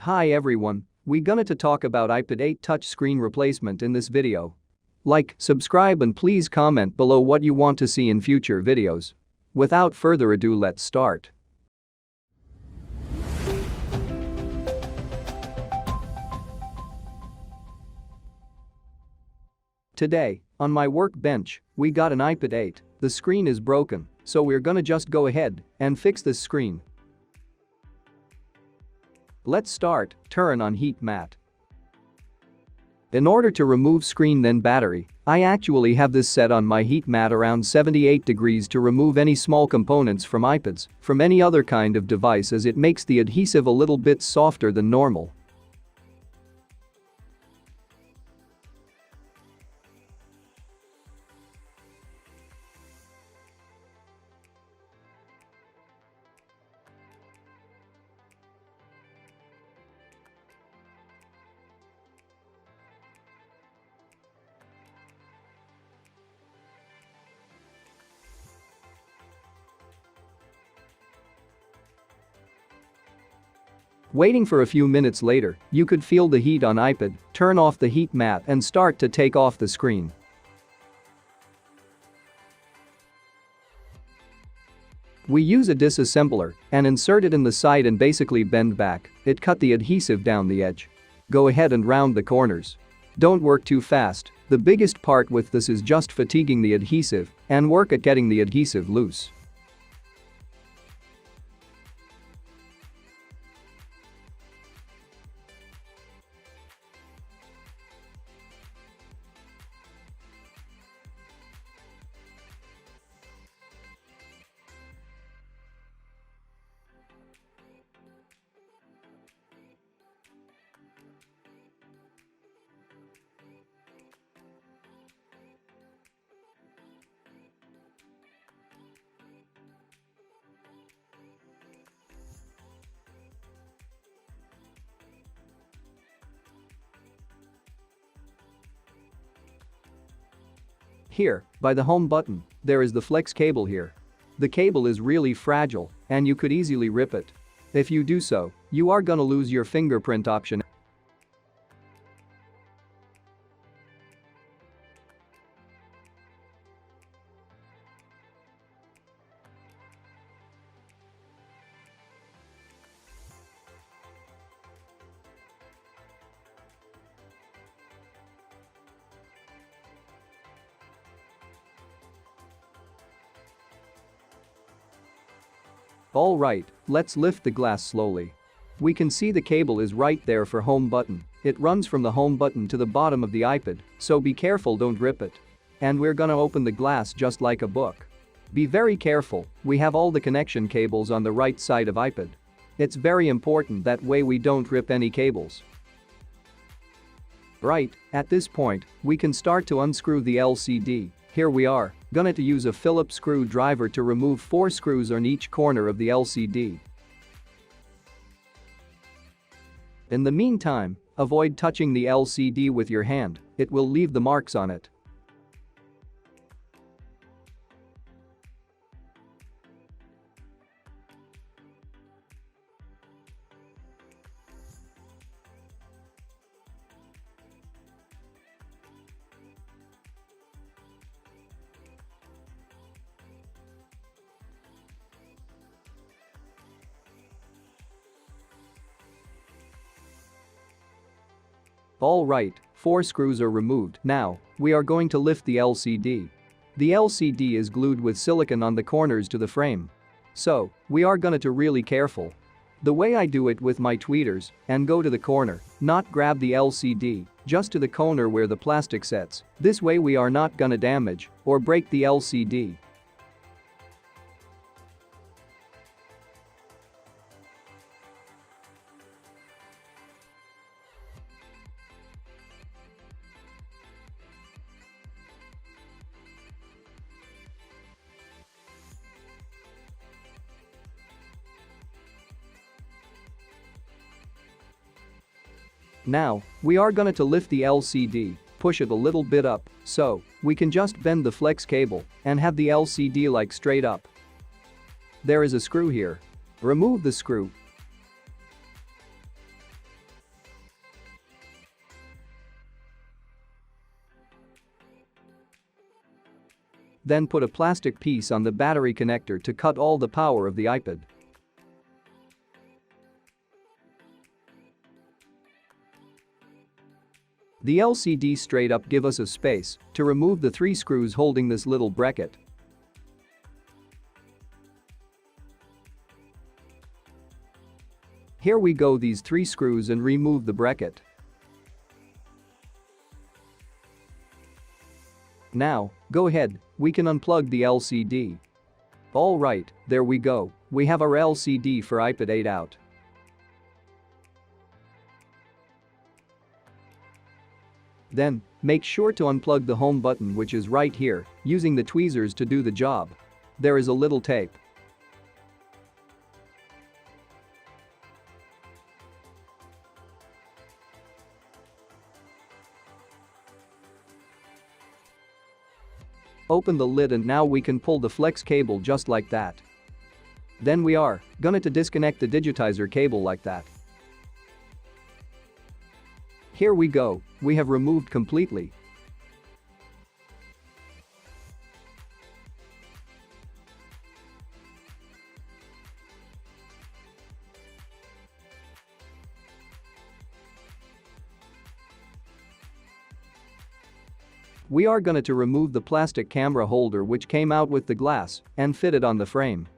Hi everyone, we gonna to talk about iPad 8 touchscreen replacement in this video. Like, subscribe and please comment below what you want to see in future videos. Without further ado, let's start. Today, on my workbench, we got an iPad 8, the screen is broken, so we're gonna just go ahead and fix this screen. Let's start, turn on heat mat. In order to remove screen then battery, I actually have this set on my heat mat around 78 degrees to remove any small components from iPads, from any other kind of device, as it makes the adhesive a little bit softer than normal. Waiting for a few minutes later, you could feel the heat on iPad, turn off the heat mat and start to take off the screen. We use a disassembler and insert it in the side and basically bend back, it cut the adhesive down the edge. Go ahead and round the corners. Don't work too fast, the biggest part with this is just fatiguing the adhesive and work at getting the adhesive loose. Here, by the home button, there is the flex cable here. The cable is really fragile and you could easily rip it. If you do so, you are gonna lose your fingerprint option. Alright, let's lift the glass slowly. We can see the cable is right there for home button. It runs from the home button to the bottom of the iPad, so be careful, don't rip it. And we're gonna open the glass just like a book. Be very careful, we have all the connection cables on the right side of iPad. It's very important that way we don't rip any cables. Right, at this point, we can start to unscrew the LCD. Here we are, gonna to use a Phillips screwdriver to remove 4 screws on each corner of the LCD. In the meantime, avoid touching the LCD with your hand, it will leave the marks on it. Alright, 4 screws are removed. Now, we are going to lift the LCD. The LCD is glued with silicone on the corners to the frame. So, we are gonna to really careful. The way I do it with my tweeters and go to the corner, not grab the LCD, just to the corner where the plastic sets. This way we are not gonna damage or break the LCD. Now, we are gonna to lift the LCD, push it a little bit up, so we can just bend the flex cable and have the LCD like straight up. There is a screw here. Remove the screw. Then put a plastic piece on the battery connector to cut all the power of the iPad. The LCD straight up give us a space to remove the 3 screws holding this little bracket. Here we go, these 3 screws, and remove the bracket. Now, go ahead, we can unplug the LCD. Alright, there we go, we have our LCD for iPad 8 out. Then, make sure to unplug the home button, which is right here, using the tweezers to do the job. There is a little tape. Open the lid and now we can pull the flex cable just like that. Then we are gonna to disconnect the digitizer cable like that. Here we go, we have removed completely. We are gonna to remove the plastic camera holder which came out with the glass and fit it on the frame.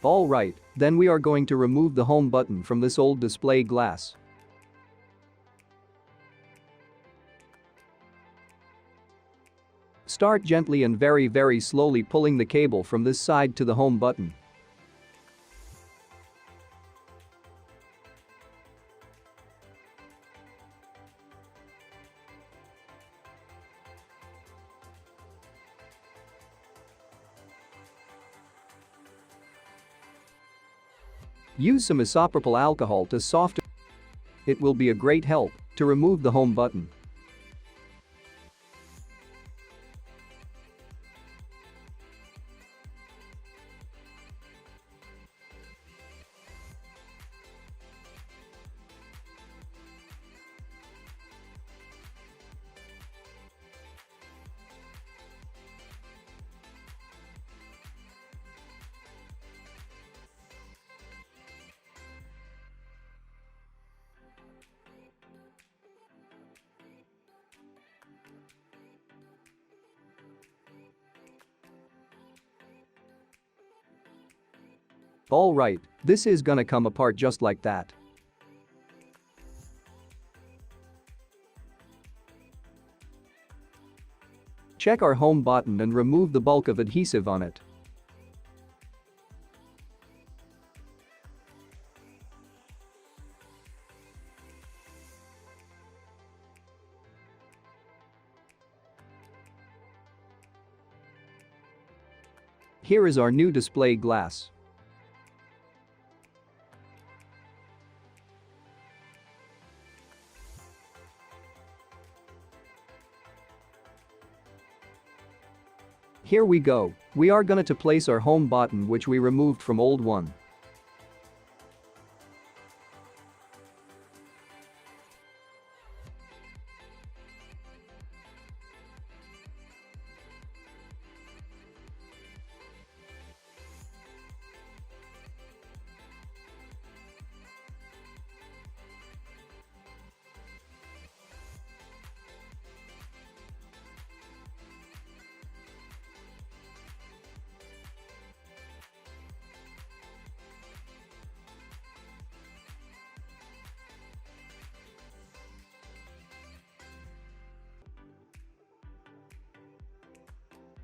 Alright, then we are going to remove the home button from this old display glass. Start gently and very slowly pulling the cable from this side to the home button. Use some isopropyl alcohol to soften. It will be a great help to remove the home button. Alright, this is gonna come apart just like that. Check our home button and remove the bulk of adhesive on it. Here is our new display glass. Here we go, we are gonna to place our home button which we removed from old one.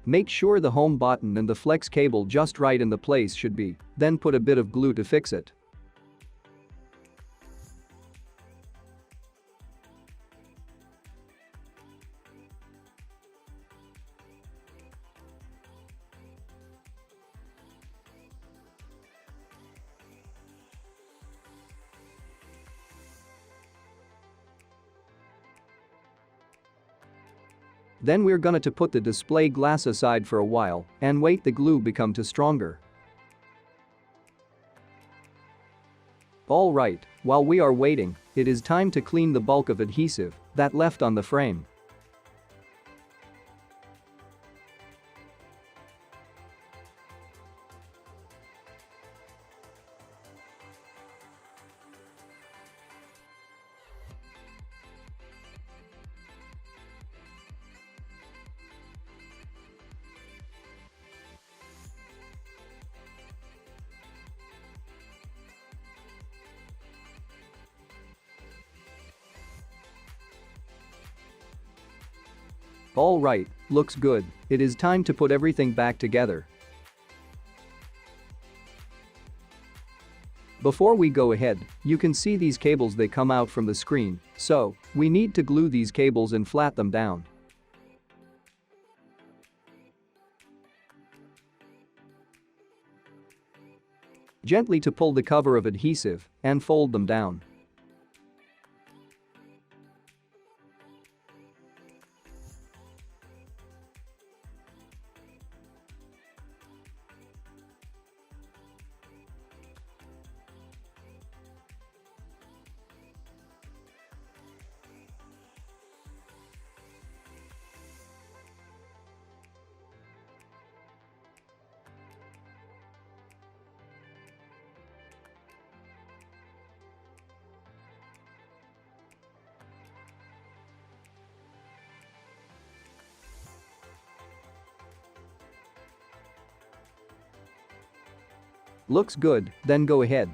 Make sure the home button and the flex cable just right in the place should be, then put a bit of glue to fix it. Then we're gonna to put the display glass aside for a while and wait the glue become to stronger. Alright, while we are waiting, it is time to clean the bulk of adhesive that left on the frame. Alright, looks good. It is time to put everything back together. Before we go ahead, you can see these cables, they come out from the screen, so we need to glue these cables and flat them down. Gently to pull the cover of adhesive and fold them down. Looks good, then go ahead.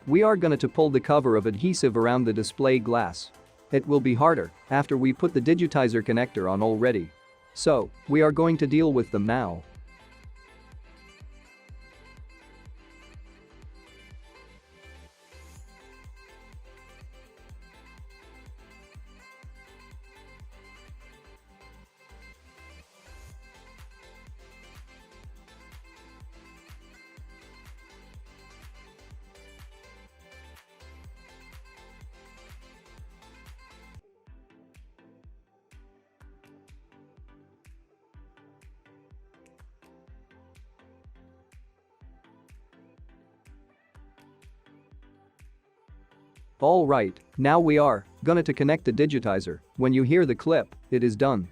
We are gonna to pull the cover of adhesive around the display glass. It will be harder after we put the digitizer connector on already. So, we are going to deal with them now. Alright, now we are gonna to connect the digitizer. When you hear the clip, it is done.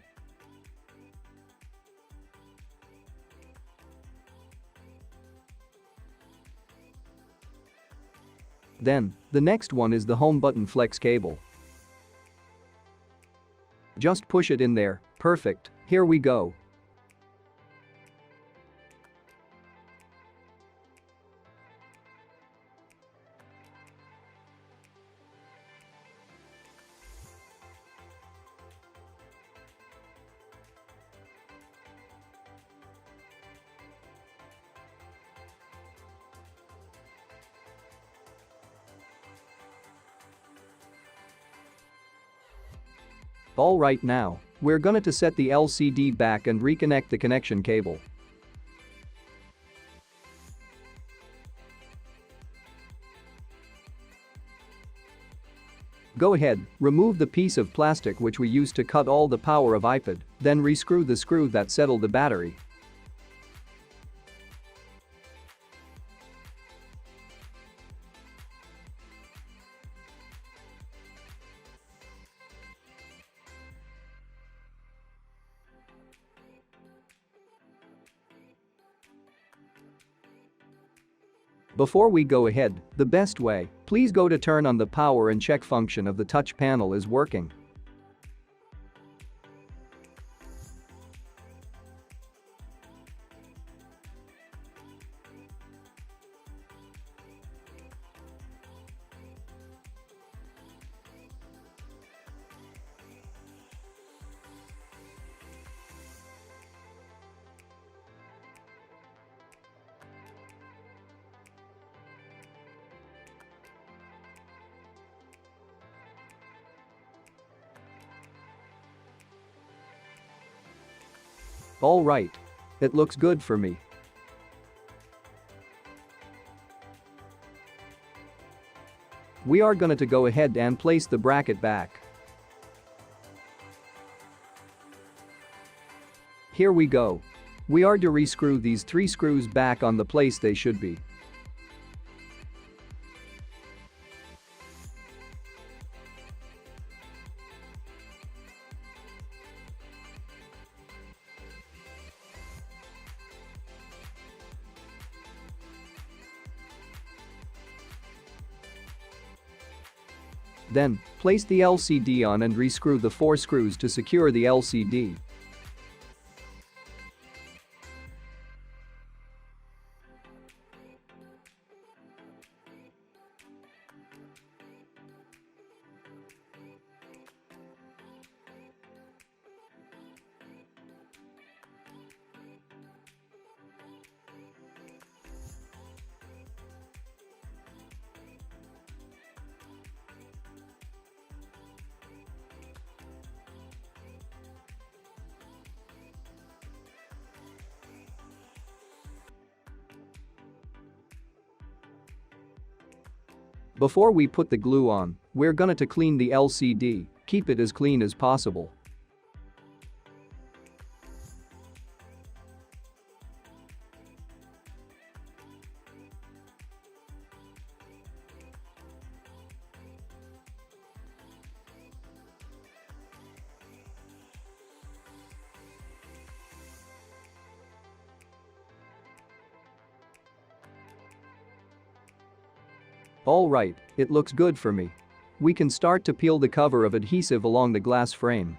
Then, the next one is the home button flex cable. Just push it in there, perfect, here we go. Alright, now, we're gonna to set the LCD back and reconnect the connection cable. Go ahead, remove the piece of plastic which we used to cut all the power of iPad, then rescrew the screw that settled the battery. Before we go ahead, the best way, please go to turn on the power and check function of the touch panel is working. Alright. It looks good for me. We are gonna to go ahead and place the bracket back. Here we go. We are to rescrew these 3 screws back on the place they should be. Then, place the LCD on and rescrew the 4 screws to secure the LCD. Before we put the glue on, we're gonna to clean the LCD, keep it as clean as possible. Alright, it looks good for me. We can start to peel the cover of adhesive along the glass frame.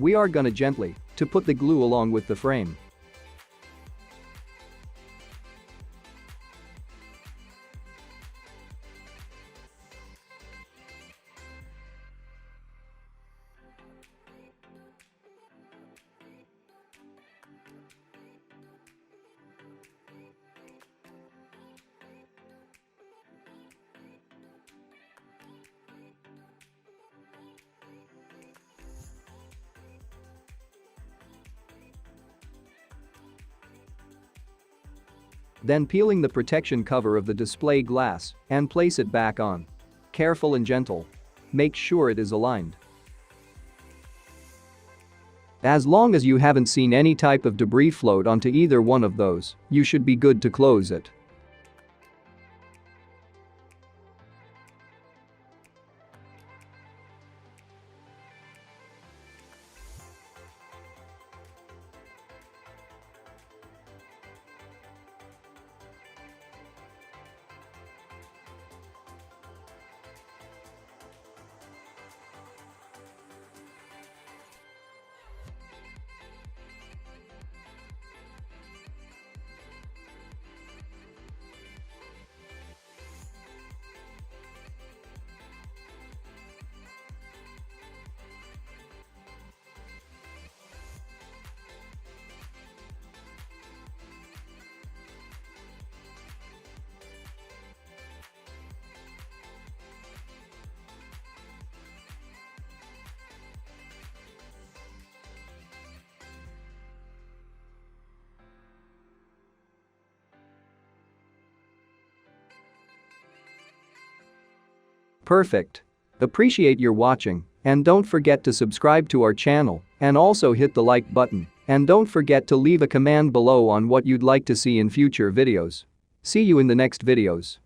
We are gonna gently to put the glue along with the frame. Then peeling the protection cover of the display glass and place it back on. Careful and gentle. Make sure it is aligned. As long as you haven't seen any type of debris float onto either one of those, you should be good to close it. Perfect. Appreciate your watching, and don't forget to subscribe to our channel and also hit the like button, and don't forget to leave a comment below on what you'd like to see in future videos. See you in the next videos.